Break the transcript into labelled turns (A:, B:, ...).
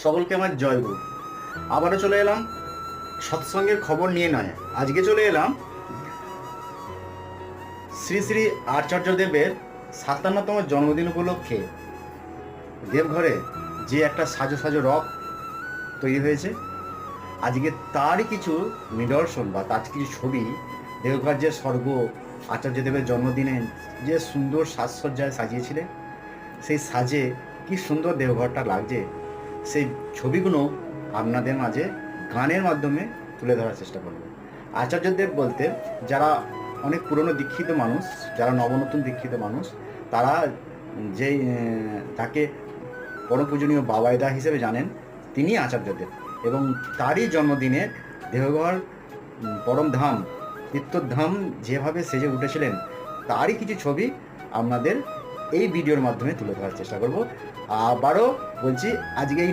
A: সকলকে আমার জয়গুরু। আবারও চলে এলাম সৎসঙ্গের খবর নিয়ে নয়, আজকে চলে এলাম শ্রী শ্রী আচার্যদেবের ৫৭তম জন্মদিন উপলক্ষে দেবঘরে যে একটা সাজো সাজো রথ তৈরি হয়েছে, আজকে তারই কিছু নিদর্শন বা তার কিছু ছবি দেবঘর যে স্বর্গ আচার্যদেবের জন্মদিনে যে সুন্দর সাজসজ্জায় সাজিয়েছিলেন, সেই সাজে কি সুন্দর দেবঘরটা লাগছে, সেই ছবিগুলো আপনাদের মাঝে গানের মাধ্যমে তুলে ধরার চেষ্টা করব। আচার্যদেব বলতে যারা অনেক পুরনো দীক্ষিত মানুষ, যারা নবনতুন দীক্ষিত মানুষ, তারা যেই তাকে পরম পূজনীয় বাবাইদা হিসেবে জানেন, তিনি আচার্যদেব। এবং তারই জন্মদিনে দেবঘর পরমধাম তীর্থধাম যেভাবে সেজে উঠেছিলেন, তারই কিছু ছবি আপনাদের এই ভিডিওর মাধ্যমে তুলে ধরার চেষ্টা করব। আবারও বলছি, আজকে এই